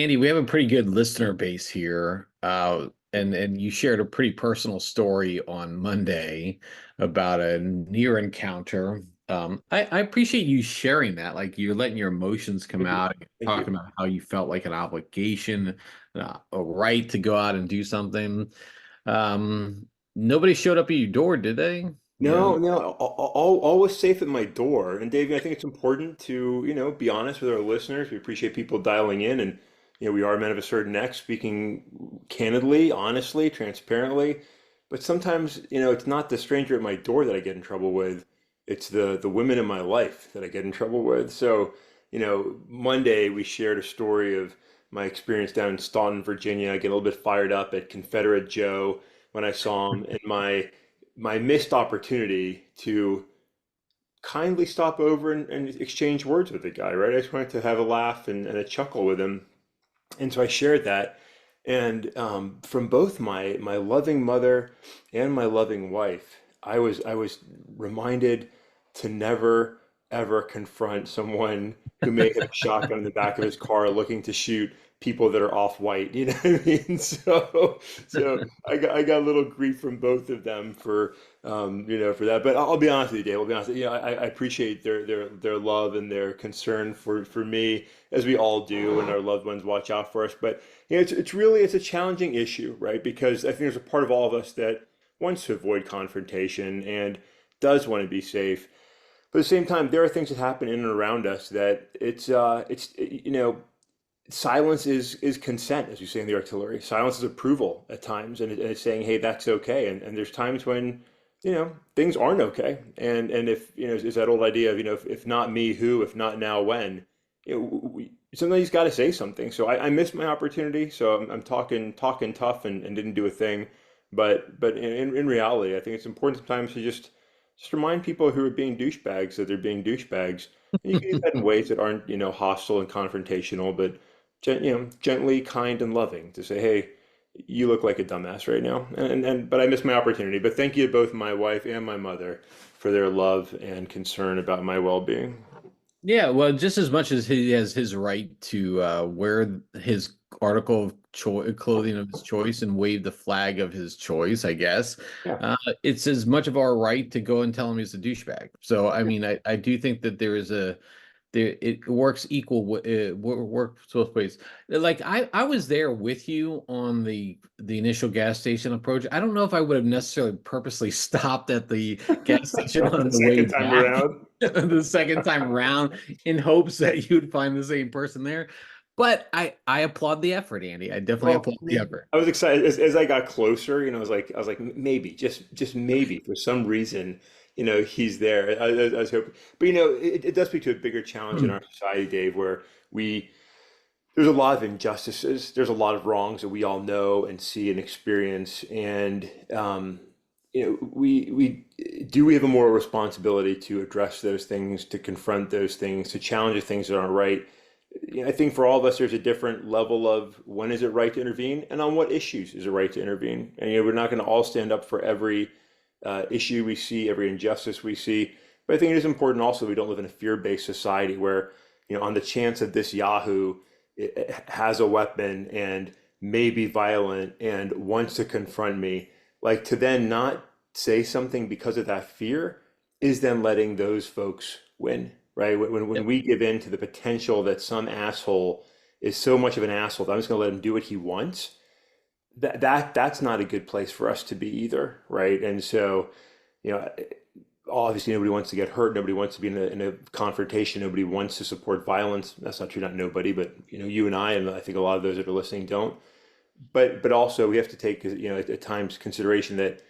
Andy, we have a pretty good listener base here. And you shared a pretty personal story on Monday about a near encounter. I appreciate you sharing that. Like you're letting your emotions come Thank you. out, Thank you. talking about how you felt like an obligation, a right to go out and do something. Nobody showed up at your door, did they? No, no, all was safe at my door. And Dave, I think it's important to, be honest with our listeners. We appreciate people dialing in, and we are men of a certain neck, speaking candidly, honestly, transparently. But sometimes, it's not the stranger at my door that I get in trouble with. It's the women in my life that I get in trouble with. So, Monday we shared a story of my experience down in Staunton, Virginia. I get a little bit fired up at Confederate Joe when I saw him, and my missed opportunity to kindly stop over and exchange words with the guy, right? I just wanted to have a laugh and a chuckle with him. And so I shared that. And from both my loving mother and my loving wife, I was reminded to never ever confront someone who may have a shotgun in the back of his car looking to shoot people that are off white. You know what I mean? So I got a little grief from both of them for that. But I'll be honest with you, Dave. I'll be honest. I appreciate their love and their concern for me, as we all do, and our loved ones watch out for us. But it's a challenging issue, right? Because I think there's a part of all of us that wants to avoid confrontation and does want to be safe. But at the same time, there are things that happen in and around us that silence is consent, as you say in the artillery. Silence is approval at times, and it's saying, "Hey, that's okay." And there's times when things aren't okay. And if is that old idea of if not me, who? If not now, when? Sometimes you got to say something. So I missed my opportunity. So I'm talking tough and didn't do a thing. But in reality, I think it's important sometimes to just remind people who are being douchebags that they're being douchebags. And you can do that in ways that aren't, hostile and confrontational, but gently, kind, and loving to say, "Hey, you look like a dumbass right now." But I missed my opportunity. But thank you to both my wife and my mother for their love and concern about my well-being. Yeah, well, just as much as he has his right to wear his article of clothing of his choice and wave the flag of his choice, I guess, Yeah. it's as much of our right to go and tell him he's a douchebag. So, I mean, I do think that there is a there it works works both ways. Like I was there with you on the initial gas station approach. I don't know if I would have necessarily purposely stopped at the gas station The on the way second time back around. the second time around in hopes that you'd find the same person there. But I applaud the effort, Andy. I definitely Well, applaud the effort. I was excited as I got closer. I was like maybe, just maybe for some reason, he's there. I was hoping, but it does speak to a bigger challenge in our society, Dave, where we there's a lot of injustices. There's a lot of wrongs that we all know and see and experience, and we have a moral responsibility to address those things, to confront those things, to challenge the things that aren't right. I think for all of us, there's a different level of when is it right to intervene, and on what issues is it right to intervene. And we're not going to all stand up for every issue we see, every injustice we see. But I think it is important also we don't live in a fear-based society where, on the chance that this Yahoo has a weapon and may be violent and wants to confront me, like to then not say something because of that fear is then letting those folks win, right? When Yep. we give in to the potential that some asshole is so much of an asshole that I'm just going to let him do what he wants, that's not a good place for us to be either, right? And so, you know, obviously nobody wants to get hurt, nobody wants to be in a confrontation, nobody wants to support violence. That's not true, not nobody, but you and I think a lot of those that are listening don't. But also we have to take at times consideration that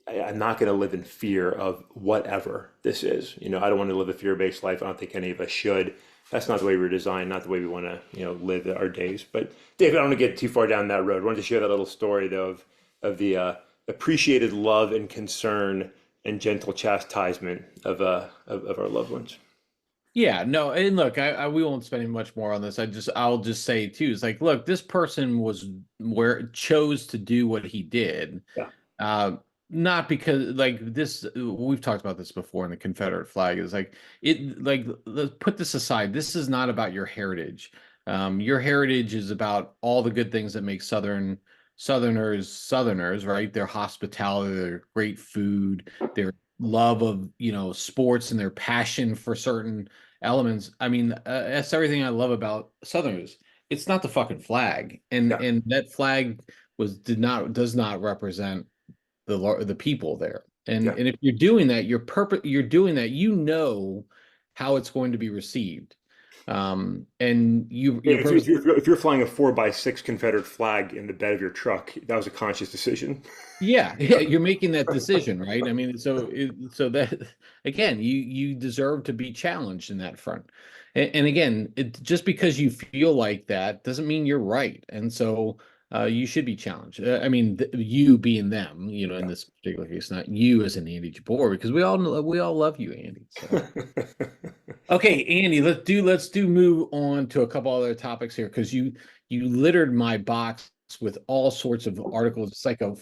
I'm not going to live in fear of whatever this is. I don't want to live a fear-based life. I don't think any of us should. That's not the way we were designed, not the way we want to, live our days. But David, I don't want to get too far down that road. I wanted to share that little story though of the appreciated love and concern and gentle chastisement of our loved ones. Yeah, no, and look, I we won't spend much more on this. I'll just say too, it's like, look, this person was where chose to do what he did. Yeah. Uh, Not because like this, we've talked about this before in the Confederate flag is like let's put this aside. This is not about your heritage. Your heritage is about all the good things that make Southerners, right? Their hospitality, their great food, their love of, sports and their passion for certain elements. I mean, that's everything I love about Southerners. It's not the fucking flag, and Yeah, and that flag does not represent the people there. And yeah. and if you're doing that, you're doing that, how it's going to be received. And you're purposely. If you're flying a 4x6 Confederate flag in the bed of your truck, that was a conscious decision. Yeah, yeah, you're making that decision, right? I mean, so that again, you deserve to be challenged in that front. And again, just because you feel like that doesn't mean you're right. And so you should be challenged. I mean, you being them, in Yeah. this particular case, not you as an Andy Jabor, because we all love you, Andy. So. Okay, Andy, let's do move on to a couple other topics here because you littered my box with all sorts of articles. It's like a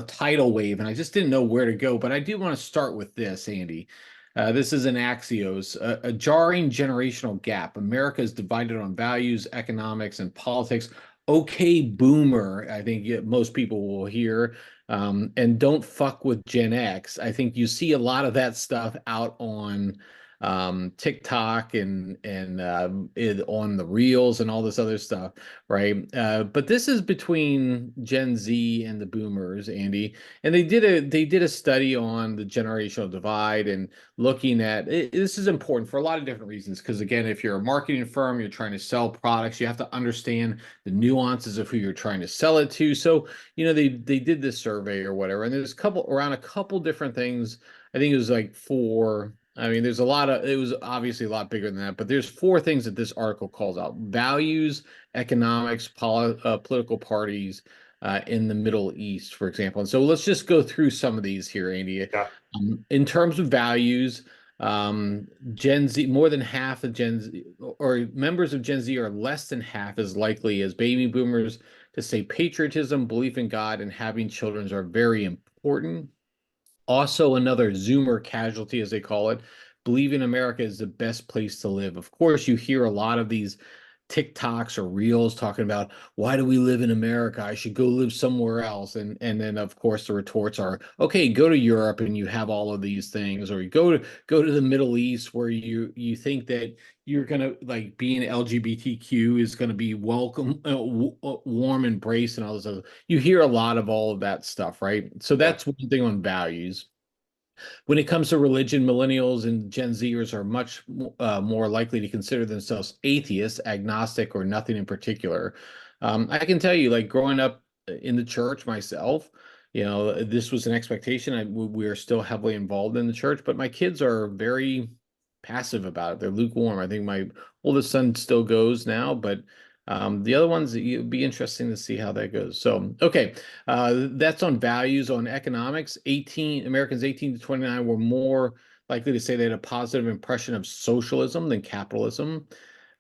tidal wave, and I just didn't know where to go. But I do want to start with this, Andy. This is an Axios, a jarring generational gap. America is divided on values, economics, and politics. Okay, boomer, I think most people will hear. And don't fuck with Gen X. I think you see a lot of that stuff out on TikTok and on the reels and all this other stuff, right? But this is between Gen Z and the boomers, Andy, and they did a study on the generational divide and looking at it. This is important for a lot of different reasons because again, if you're a marketing firm, you're trying to sell products, you have to understand the nuances of who you're trying to sell it to. So they did this survey or whatever, and there's a couple different things. I think it was like four. I mean, it was obviously a lot bigger than that, but there's four things that this article calls out: values, economics, political parties in the Middle East, for example. And so let's just go through some of these here, Andy. Yeah. In terms of values, Gen Z, more than half of Gen Z or members of Gen Z are less than half as likely as baby boomers to say patriotism, belief in God, and having children are very important. Also, another Zoomer casualty, as they call it, believing America is the best place to live. Of course, you hear a lot of these TikToks or reels talking about why do we live in America? I should go live somewhere else. And then of course the retorts are, okay, go to Europe and you have all of these things, or you go to the Middle East where you think that you're gonna like being LGBTQ is gonna be welcome, warm embrace and all this other. You hear a lot of all of that stuff, right? So Yeah. that's one thing on values. When it comes to religion, millennials and Gen Zers are much more likely to consider themselves atheists, agnostic, or nothing in particular. I can tell you, like growing up in the church myself, this was an expectation. We are still heavily involved in the church, but my kids are very passive about it. They're lukewarm. I think my oldest son still goes now, but the other ones, it'd be interesting to see how that goes. So, okay, that's on values. On economics, Americans 18 to 29 were more likely to say they had a positive impression of socialism than capitalism,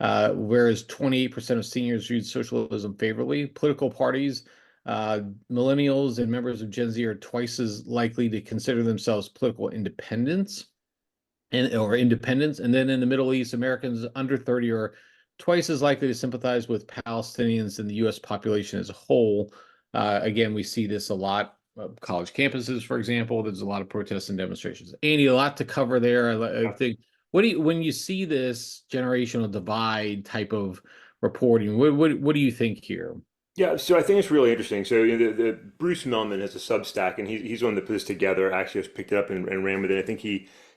whereas 28% of seniors viewed socialism favorably. Political parties, uh, millennials and members of Gen Z are twice as likely to consider themselves political independents or independence. And then in the Middle East, Americans under 30 are twice as likely to sympathize with Palestinians than the U.S. population as a whole. Again, we see this a lot. College campuses, for example, there's a lot of protests and demonstrations. Andy, a lot to cover there. I think. When you see this generational divide type of reporting, what do you think here? Yeah, so I think it's really interesting. So the Bruce Melman has a Substack, and he's the one that put this together. Actually, just picked it up and ran with it. I think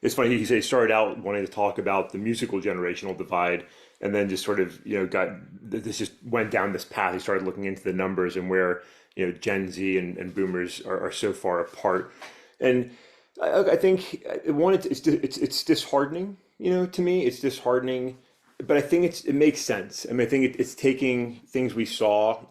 it's funny. He started out wanting to talk about the musical generational divide, and then just sort of got this just went down this path. He started looking into the numbers and where Gen Z and Boomers are so far apart. And I think one, it's disheartening. To me, it's disheartening, but I think it makes sense. I mean, I think it's taking things we saw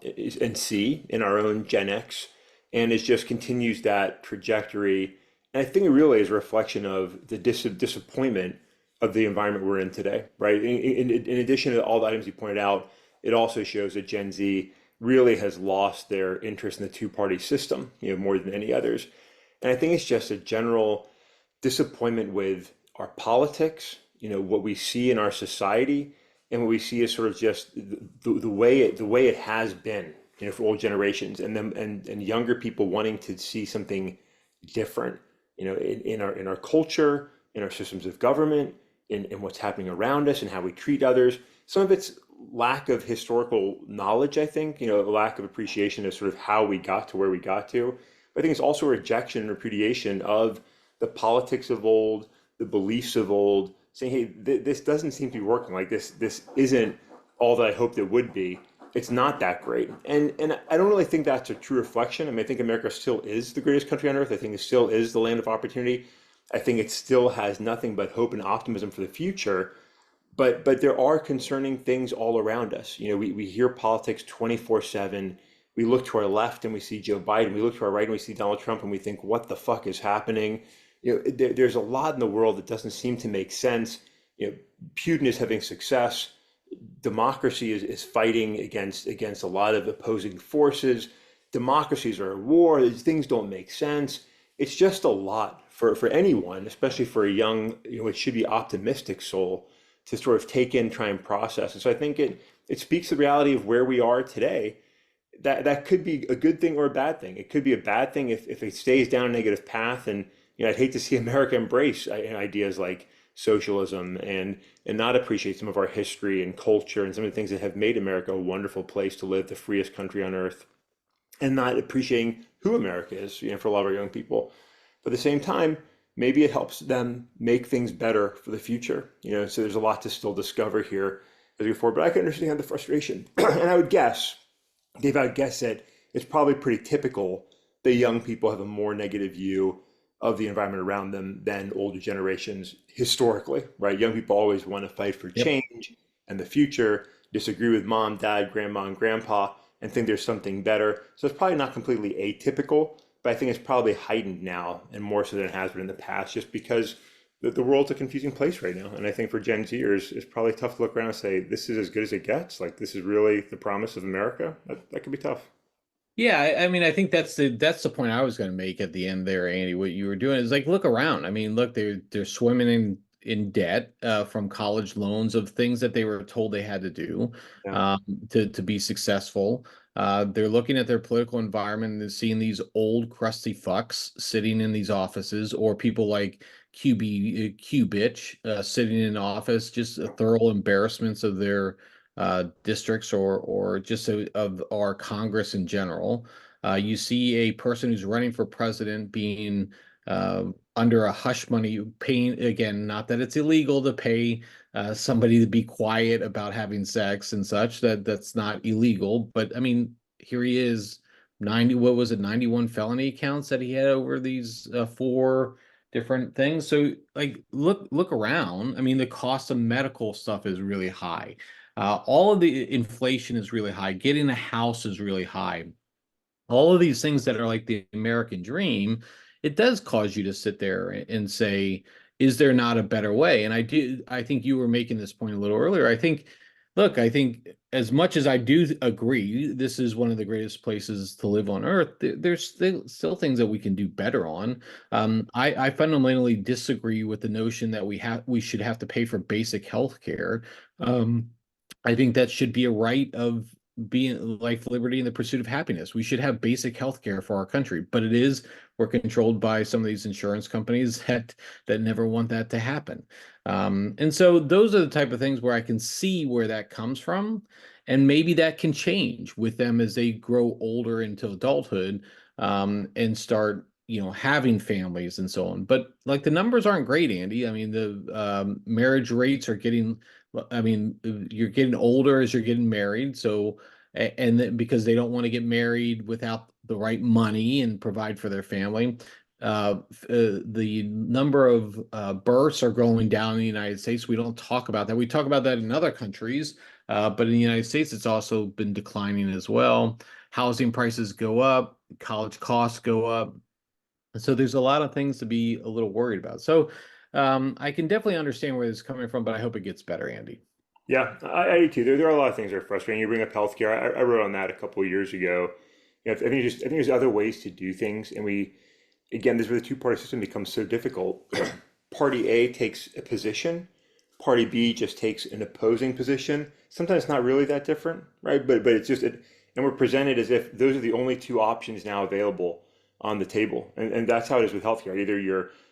and see in our own Gen X, and it just continues that trajectory. And I think it really is a reflection of the disappointment of the environment we're in today, right? In addition to all the items you pointed out, it also shows that Gen Z really has lost their interest in the two-party system, more than any others. And I think it's just a general disappointment with our politics, what we see in our society, and what we see is sort of just the way it has been, for old generations, and them and younger people wanting to see something different, in our culture, in our systems of government, in what's happening around us, and how we treat others. Some of it's lack of historical knowledge, I think, a lack of appreciation of sort of how we got to where we got to. But I think it's also a rejection and repudiation of the politics of old, the beliefs of old, saying, "Hey, this doesn't seem to be working. Like this isn't all that I hoped it would be. It's not that great." And I don't really think that's a true reflection. I mean, I think America still is the greatest country on earth. I think it still is the land of opportunity. I think it still has nothing but hope and optimism for the future. But there are concerning things all around us. We hear politics 24/7. We look to our left and we see Joe Biden. We look to our right and we see Donald Trump, and we think, what the fuck is happening? There's a lot in the world that doesn't seem to make sense. Putin is having success. Democracy is fighting against a lot of opposing forces. Democracies are at war. These things don't make sense. It's just a lot for anyone, especially for a young, it should be optimistic soul, to sort of take in, try and process. And so I think it speaks to the reality of where we are today. That could be a good thing or a bad thing. It could be a bad thing if it stays down a negative path. And I'd hate to see America embrace ideas like socialism and not appreciate some of our history and culture and some of the things that have made America a wonderful place to live, the freest country on earth, and not appreciating who America is, for a lot of our young people. But at the same time, maybe it helps them make things better for the future. So there's a lot to still discover here as we go forward. But I can understand the frustration, and I would guess, Dave, I would guess that it's probably pretty typical that young people have a more negative view of the environment around them than older generations historically, right? Young people always want to fight for Yep. change and the future, disagree with mom, dad, grandma, and grandpa, and think there's something better. So it's probably not completely atypical, but I think it's probably heightened now and more so than it has been in the past, just because the world's a confusing place right now. And I think for Gen Zers, it's probably tough to look around and say, this is as good as it gets. Like, this is really the promise of America. That could be tough. Yeah, I mean, I think that's the point I was going to make at the end there, Andy. What you were doing is like look around. I mean, look, they're swimming in debt from college loans of things that they were told they had to do Yeah. um, to be successful. They're looking at their political environment and seeing these old crusty fucks sitting in these offices, or people like Q bitch sitting in office, just thorough embarrassments of their districts or just of our Congress in general. You see a person who's running for president being under a hush money paying, again, not that it's illegal to pay somebody to be quiet about having sex and such, that's not illegal. But I mean, here he is, 90, what was it, 91 felony counts that he had over these four different things. So like look around. I mean, the cost of medical stuff is really high. All of the inflation is really high. Getting a house is really high. All of these things that are like the American dream, it does cause you to sit there and say, is there not a better way? And I think you were making this point a little earlier. Look, I think as much as I do agree, this is one of the greatest places to live on earth. There's still things that we can do better on. I fundamentally disagree with the notion that we should have to pay for basic health care. Um, I think that should be a right of being life, liberty, and the pursuit of happiness. We should have basic health care for our country, but we're controlled by some of these insurance companies that never want that to happen. And so those are the type of things where I can see where that comes from, and maybe that can change with them as they grow older into adulthood, and start, having families and so on. But like the numbers aren't great, Andy. I mean, the marriage rates are getting, I mean, you're getting older as you're getting married. So, and then because they don't want to get married without the right money and provide for their family, the number of births are going down in the United States. We don't talk about that. We talk about that in other countries, but in the United States, it's also been declining as well. Housing prices go up, college costs go up. So there's a lot of things to be a little worried about. So I can definitely understand where this is coming from, but I hope it gets better, Andy. Yeah, I do too. There are a lot of things that are frustrating. You bring up healthcare. I wrote on that a couple of years ago. I think there's other ways to do things, and again, this is where the two-party system becomes so difficult. Party A takes a position party B just takes an opposing position. Sometimes it's not really that different, right? But it's just it, and we're presented as if those are the only two options now available on the table, and that's how it is with healthcare. Either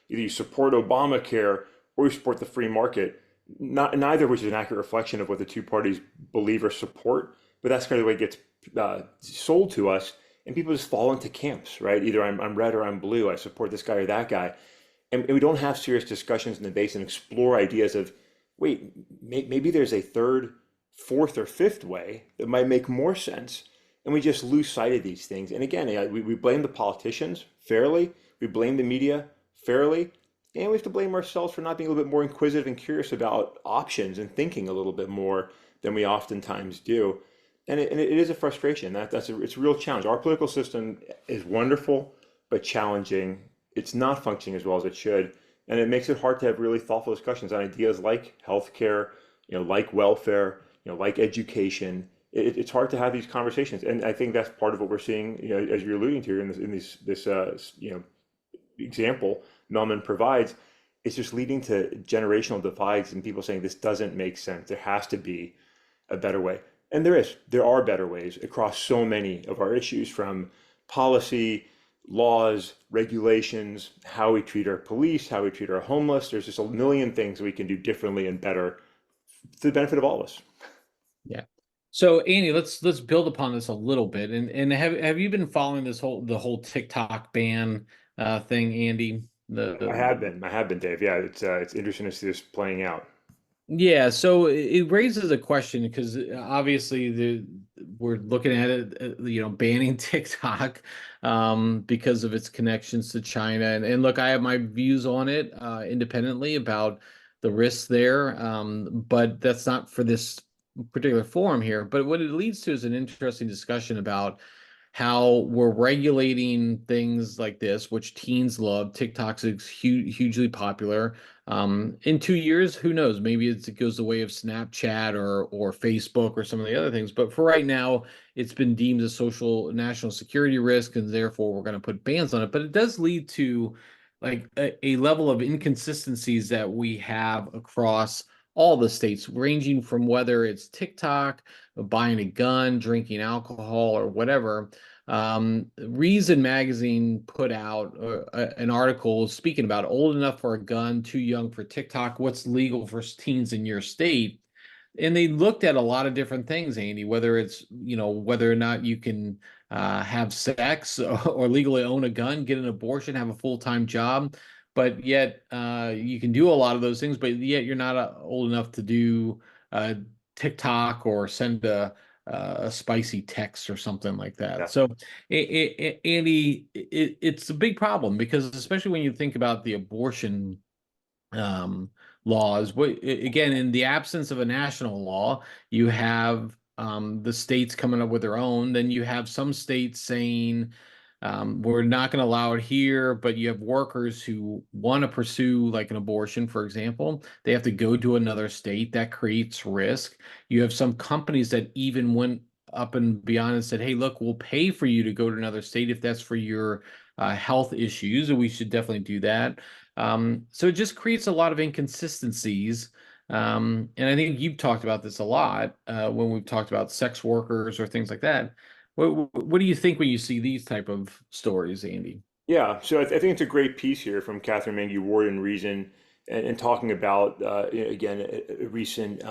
you support Obamacare or you support the free market. Not neither of which is an accurate reflection of what the two parties believe or support, but that's kind of the way it gets sold to us, and people just fall into camps, right? Either I'm red or I'm blue. I support this guy or that guy, and we don't have serious discussions in the base and explore ideas of, wait, maybe there's a third, fourth, or fifth way that might make more sense. And we just lose sight of these things. And again, we blame the politicians fairly, we blame the media fairly, and we have to blame ourselves for not being a little bit more inquisitive and curious about options and thinking a little bit more than we oftentimes do. And it is a frustration. It's a real challenge. Our political system is wonderful, but challenging. It's not functioning as well as it should, and it makes it hard to have really thoughtful discussions on ideas like healthcare, like welfare, like education. It's hard to have these conversations, and I think that's part of what we're seeing, as you're alluding to in this example Melman provides. It's just leading to generational divides and people saying this doesn't make sense. There has to be a better way. And there are better ways across so many of our issues, from policy, laws, regulations, how we treat our police, how we treat our homeless. There's just a million things we can do differently and better to the benefit of all of us. Yeah. So Andy, let's build upon this a little bit. And have you been following the whole TikTok ban thing, Andy? I have been, Dave. Yeah, it's interesting to see this playing out. Yeah, so it raises a question because obviously we're looking at it, banning TikTok because of its connections to China. And look, I have my views on it independently about the risks there, but that's not for this particular forum here. But what it leads to is an interesting discussion about how we're regulating things like this, which teens love. TikTok's hugely popular. In 2 years, who knows? Maybe it goes the way of Snapchat or Facebook or some of the other things. But for right now, it's been deemed a social national security risk, and therefore we're going to put bans on it. But it does lead to like a level of inconsistencies that we have across all the states, ranging from whether it's TikTok, buying a gun, drinking alcohol, or whatever. Reason Magazine put out an article speaking about old enough for a gun, too young for TikTok, what's legal for teens in your state. And they looked at a lot of different things, Andy, whether it's, whether or not you can have sex or legally own a gun, get an abortion, have a full-time job, but yet you can do a lot of those things, but yet you're not old enough to do uh, TikTok or send a spicy text or something like that. Yeah. So, Andy, it's a big problem because especially when you think about the abortion um, laws. Again, in the absence of a national law, you have the states coming up with their own. Then you have some states saying we're not going to allow it here, but you have workers who want to pursue like an abortion, for example. They have to go to another state. That creates risk. You have some companies that even went up and beyond and said, "Hey, look, we'll pay for you to go to another state if that's for your health issues, and we should definitely do that." So it just creates a lot of inconsistencies. And I think you've talked about this a lot when we've talked about sex workers or things like that. What do you think when you see these type of stories, Andy? Yeah, so I think it's a great piece here from Catherine Mangy Ward in Reason, and talking about again a recent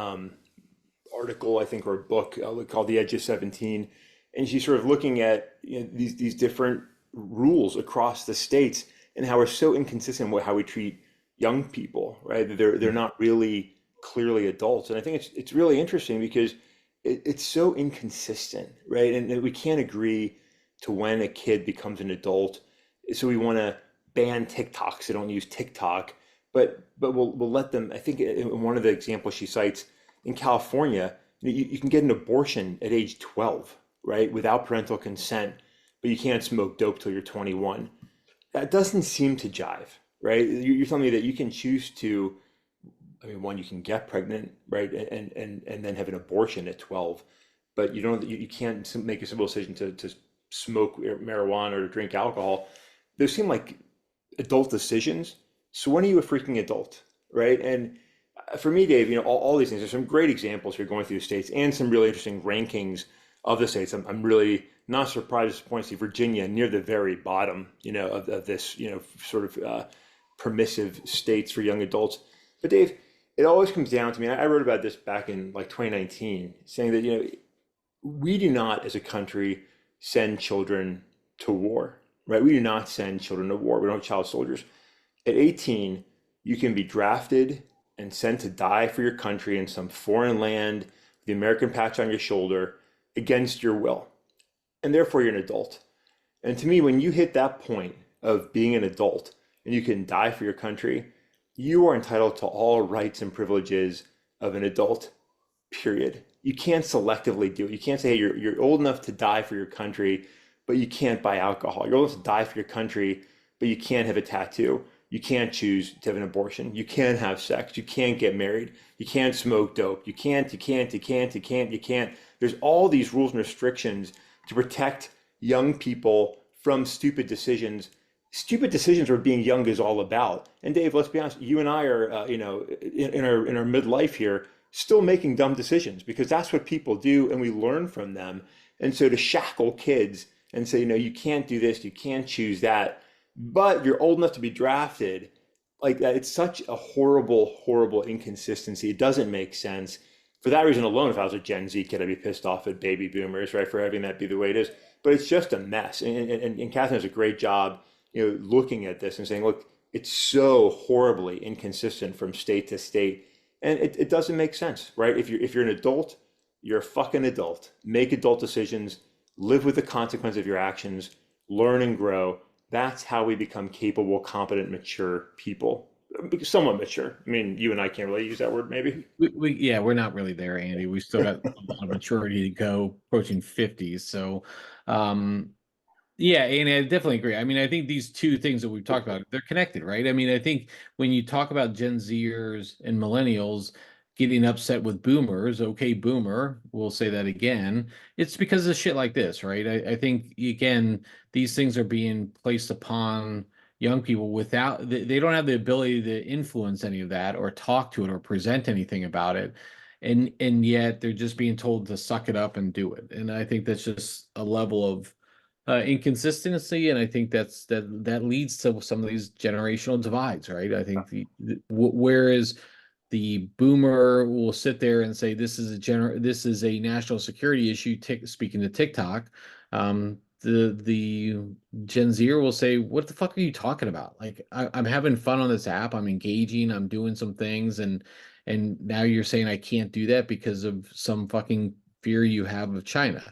article, I think, or a book called The Edge of 17, and she's sort of looking at these different rules across the states and how we're so inconsistent with how we treat young people, right? They're not really clearly adults, and I think it's really interesting because it's so inconsistent, right? And we can't agree to when a kid becomes an adult, so we want to ban TikTok so they don't use TikTok, but we'll let them. I think in one of the examples she cites in California, you can get an abortion at age 12, right, without parental consent, but you can't smoke dope till you're 21. That doesn't seem to jive, right? You're telling me that you can choose to, I mean, one, you can get pregnant, right, and then have an abortion at 12, but you can't make a simple decision to smoke marijuana or drink alcohol. Those seem like adult decisions. So when are you a freaking adult, right? And For me, Dave, all these things. There's some great examples here going through the states and some really interesting rankings of the states. I'm really not surprised to point to Virginia near the very bottom, of this, sort of permissive states for young adults. But Dave, it always comes down to me. I wrote about this back in like 2019, saying that we do not, as a country, send children to war, right? We do not send children to war. We don't have child soldiers. At 18, you can be drafted and sent to die for your country in some foreign land, the American patch on your shoulder, against your will. And therefore, you're an adult. And to me, when you hit that point of being an adult and you can die for your country, you are entitled to all rights and privileges of an adult, period. You can't selectively do it. You can't say, hey, you're old enough to die for your country, but you can't buy alcohol. You're old enough to die for your country, but you can't have a tattoo. You can't choose to have an abortion. You can't have sex. You can't get married. You can't smoke dope. You can't. There's all these rules and restrictions to protect young people from stupid decisions. Stupid decisions are what being young is all about. And Dave, let's be honest, you and I are, in our midlife here, still making dumb decisions because that's what people do and we learn from them. And so to shackle kids and say, you can't do this, you can't choose that, but you're old enough to be drafted like that. It's such a horrible, horrible inconsistency. It doesn't make sense. For that reason alone, if I was a Gen Z kid, I'd be pissed off at baby boomers, right, for having that be the way it is. But it's just a mess. And Catherine does a great job, looking at this and saying, look, it's so horribly inconsistent from state to state. And it doesn't make sense, right? If you're an adult, you're a fucking adult. Make adult decisions, live with the consequence of your actions, learn and grow. That's how we become capable, competent, mature people. Somewhat mature. I mean, you and I can't really use that word, maybe. Yeah, we're not really there, Andy. We still got a lot of maturity to go, approaching 50. So, um, yeah, and I definitely agree. I mean, I think these two things that we've talked about, they're connected, right? I mean, I think when you talk about Gen Zers and millennials getting upset with boomers, okay, boomer, we'll say that again, it's because of shit like this, right? I think, again, these things are being placed upon young people without, they don't have the ability to influence any of that or talk to it or present anything about it. And yet they're just being told to suck it up and do it. And I think that's just a level of inconsistency, and I think that leads to some of these generational divides, right? I think whereas the boomer will sit there and say this is a national security issue. Speaking to TikTok, the Gen Zer will say, "What the fuck are you talking about? Like, I'm having fun on this app. I'm engaging. I'm doing some things, and now you're saying I can't do that because of some fucking fear you have of China."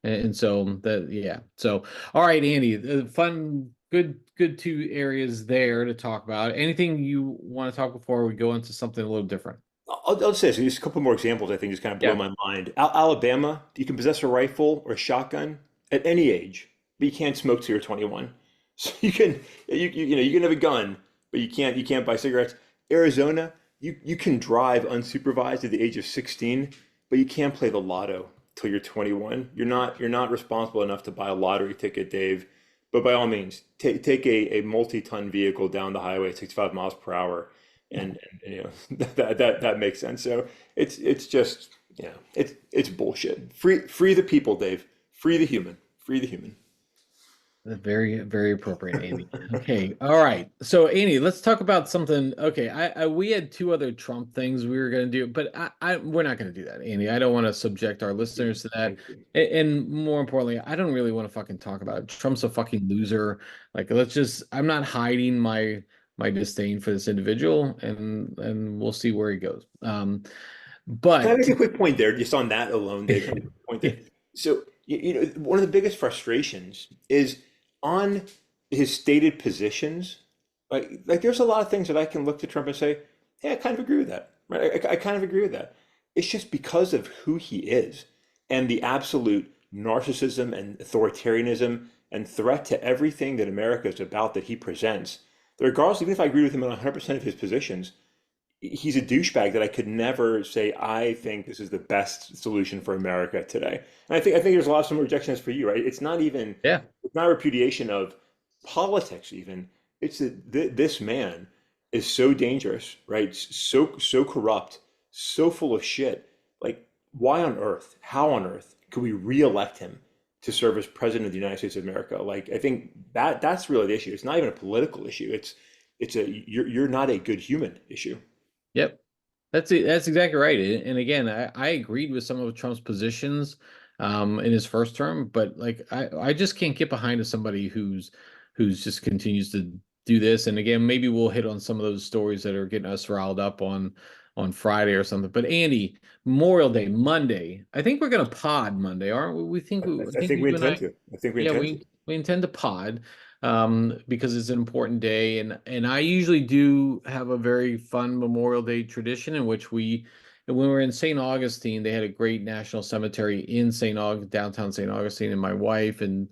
And so that, yeah. So, all right, Andy, fun, good two areas there to talk about. Anything you want to talk before we go into something a little different? I'll say so. Just a couple more examples. I think just kind of blow Yeah. my mind. Alabama, you can possess a rifle or a shotgun at any age, but you can't smoke till you're 21. So you can have a gun, but you can't buy cigarettes. Arizona, you can drive unsupervised at the age of 16, but you can't play the lotto till you're 21. You're not responsible enough to buy a lottery ticket, Dave. But by all means, take a multi-ton vehicle down the highway at 65 miles per hour, and that makes sense. So it's just it's bullshit. Free the people, Dave. Free the human. Free the human. Very, very appropriate, Andy. Okay, all right. So, Andy, let's talk about something. Okay, we had two other Trump things we were going to do, but we're not going to do that, Andy. I don't want to subject our listeners to that, and more importantly, I don't really want to fucking talk about it. Trump's a fucking loser. Like, let's just. I'm not hiding my disdain for this individual, and we'll see where he goes. Can I But make a quick point there, just on that alone, Dave? Can I make a point there? So, one of the biggest frustrations is on his stated positions. Like there's a lot of things that I can look to Trump and say, hey, I kind of agree with that. Right? I kind of agree with that. It's just because of who he is and the absolute narcissism and authoritarianism and threat to everything that America is about that he presents. That regardless, even if I agree with him on 100% of his positions, he's a douchebag that I could never say I think this is the best solution for America today. And I think there's a lot of similar rejections for you, right? yeah, It's not a repudiation of politics even. It's that this man. is so dangerous, right? So corrupt, so full of shit. Like, why on earth, how on earth could we re-elect him to serve as president of the United States of America? Like, I think that's really the issue. It's not even a political issue. It's a you're not a good human issue. Yep. That's it. That's exactly right. And again, I agreed with some of Trump's positions in his first term, but like I just can't get behind somebody who's just continues to do this. And again, maybe we'll hit on some of those stories that are getting us riled up on Friday or something. But Andy, Memorial Day, Monday. I think we're gonna pod Monday, aren't we? I I think think we you and intend I, to. I think we yeah, intend to. we intend to pod because it's an important day, and I usually do have a very fun Memorial Day tradition in which when we were in St. Augustine, they had a great national cemetery in downtown St. Augustine, and my wife and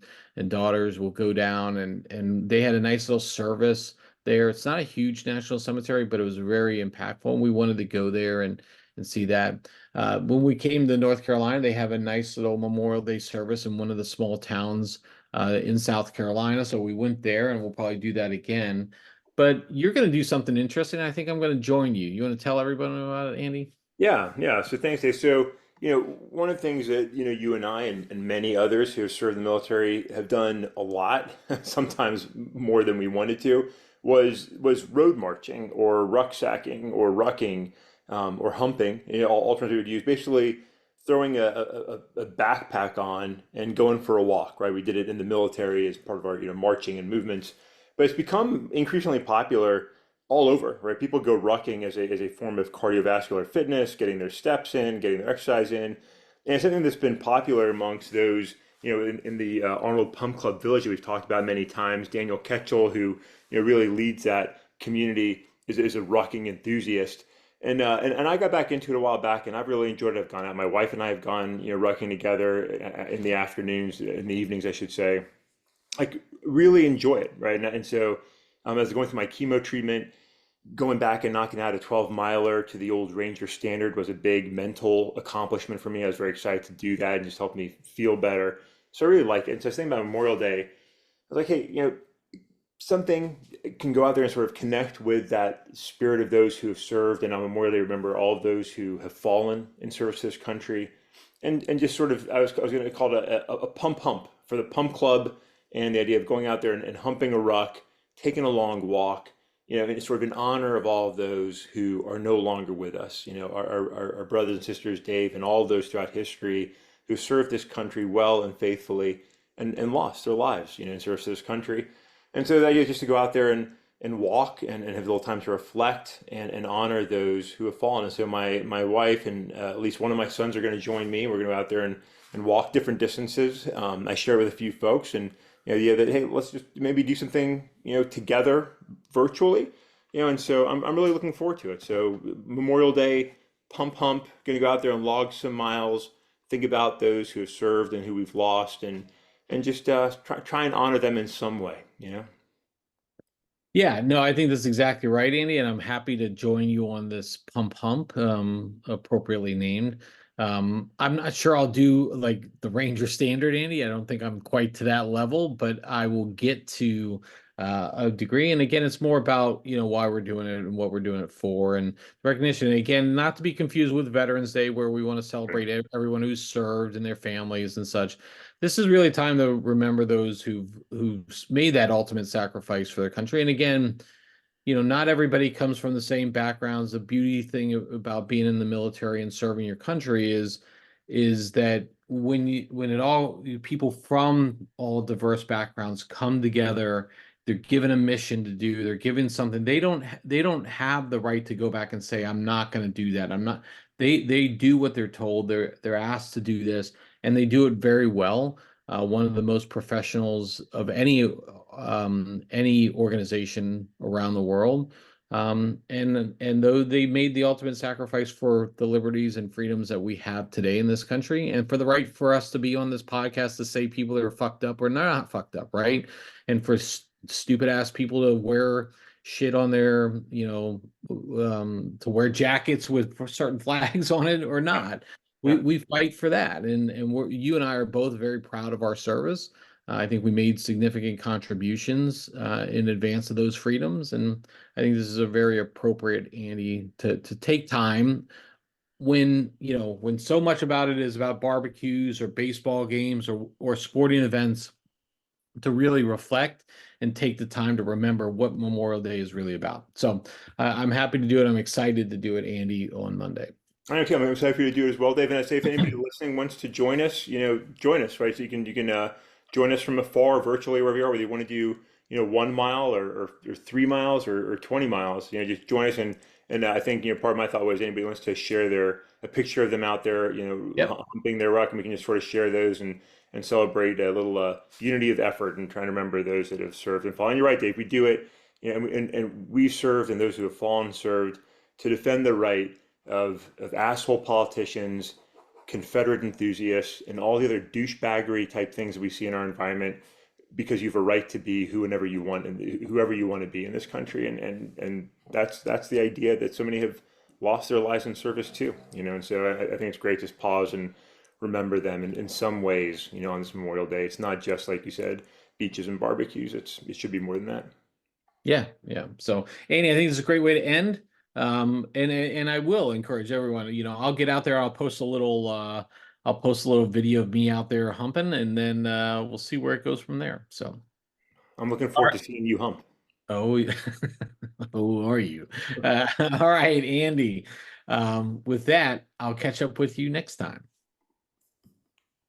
daughters will go down and they had a nice little service there. It's not a huge national cemetery, but it was very impactful, and we wanted to go there and see that. When we came to North Carolina, they have a nice little Memorial Day service in one of the small towns in South Carolina. So we went there, and we'll probably do that again. But you're going to do something interesting. I think I'm going to join you. You want to tell everybody about it, Andy? Yeah, yeah. So thanks, Dave. So, one of the things that, you and I and many others who have served in the military have done a lot, sometimes more than we wanted to, was road marching or rucksacking or rucking or humping, all terms we would use, basically throwing a backpack on and going for a walk, right? We did it in the military as part of our, marching and movements, but it's become increasingly popular all over, right? People go rucking as a form of cardiovascular fitness, getting their steps in, getting their exercise in. And it's something that's been popular amongst those, in the Arnold Pump Club Village that we've talked about many times. Daniel Ketchel, who, really leads that community, is a rucking enthusiast. And I got back into it a while back, and I've really enjoyed it. I've gone out. My wife and I have gone, rucking together in the afternoons, in the evenings, I should say. Like, really enjoy it, right? And so, as I was going through my chemo treatment, going back and knocking out a 12 miler to the old Ranger standard was a big mental accomplishment for me. I was very excited to do that and just helped me feel better. So I really liked it. And so I was thinking about Memorial Day. I was like, hey, something can go out there and sort of connect with that spirit of those who have served. And on Memorial Day, remember all of those who have fallen in service to this country. And just sort of, I was going to call it a pump hump for the pump club, and the idea of going out there and humping a ruck, taking a long walk, it's sort of in honor of all of those who are no longer with us, our brothers and sisters, Dave, and all of those throughout history who served this country well and faithfully and lost their lives, in service to this country. And so the idea is just to go out there and walk and have a little time to reflect and honor those who have fallen. And so my wife and at least one of my sons are going to join me. We're going to go out there and walk different distances. I share with a few folks, and the idea that, hey, let's just maybe do something together virtually. And so I'm really looking forward to it. So Memorial Day, pump hump, going to go out there and log some miles, think about those who have served and who we've lost, and just try and honor them in some way. Yeah, no, I think that's exactly right, Andy, and I'm happy to join you on this pump hump, appropriately named. I'm not sure I'll do like the Ranger standard, Andy. I don't think I'm quite to that level, but I will get to a degree. And again, it's more about, why we're doing it and what we're doing it for and recognition. And again, not to be confused with Veterans Day, where we want to celebrate everyone who's served and their families and such. This is really time to remember those who've made that ultimate sacrifice for their country. And again, not everybody comes from the same backgrounds. The beauty thing about being in the military and serving your country is that when it all people from all diverse backgrounds come together, they're given a mission to do, they're given something. They don't have the right to go back and say, I'm not going to do that. I'm not. They do what they're told. They're asked to do this, and they do it very well. One of the most professionals of any organization around the world. And though they made the ultimate sacrifice for the liberties and freedoms that we have today in this country, and for the right for us to be on this podcast to say people that are fucked up or not fucked up, right? And for stupid ass people to wear shit on their, to wear jackets with certain flags on it or not. We Yeah. we fight for that, and you and I are both very proud of our service. I think we made significant contributions in advance of those freedoms, and I think this is a very appropriate, Andy, to take time when when so much about it is about barbecues or baseball games or sporting events to really reflect and take the time to remember what Memorial Day is really about. So I'm happy to do it. I'm excited to do it, Andy, on Monday. Okay, I'm excited for you to do it as well, Dave. And I say if anybody listening wants to join us, join us, right? So you can join us from afar, virtually, wherever you are, whether you want to do 1 mile or 3 miles or 20 miles. Just join us. And I think part of my thought was anybody wants to share a picture of them out there, Yep. humping their ruck, and we can just sort of share those and celebrate a little unity of effort and trying to remember those that have served and fallen. You're right, Dave. We do it, and we served, and those who have fallen served to defend the right of asshole politicians, Confederate enthusiasts, and all the other douchebaggery type things that we see in our environment, because you have a right to be whoever you want and whoever you want to be in this country, and that's the idea that so many have lost their lives in service too, and so I think it's great to just pause and remember them in some ways, on this Memorial Day. It's not just like you said, beaches and barbecues. It should be more than that. Yeah, yeah. So, Andy, I think it's a great way to end. And I will encourage everyone. I'll get out there. I'll post a little video of me out there humping, and then we'll see where it goes from there. So, I'm looking all forward right. to seeing you hump. Oh, who are you? All right, Andy. With that, I'll catch up with you next time.